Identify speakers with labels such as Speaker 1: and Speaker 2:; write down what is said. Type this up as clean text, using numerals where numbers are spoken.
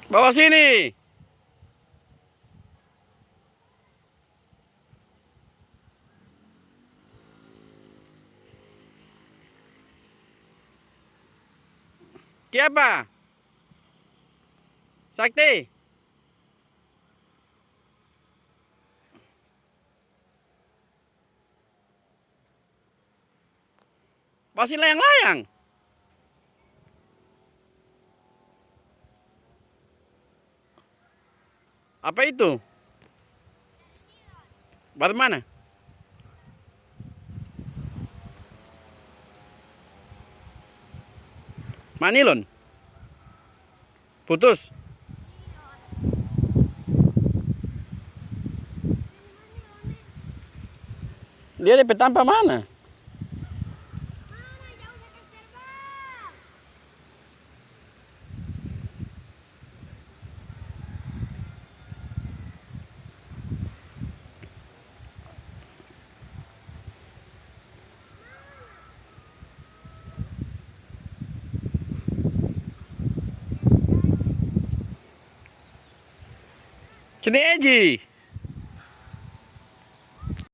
Speaker 1: Bawa sini. Siapa? Sakti. Masih layang-layang. Apa itu? Batu mana? Manilon. Putus. Dia di petampa mana? Sini Eji.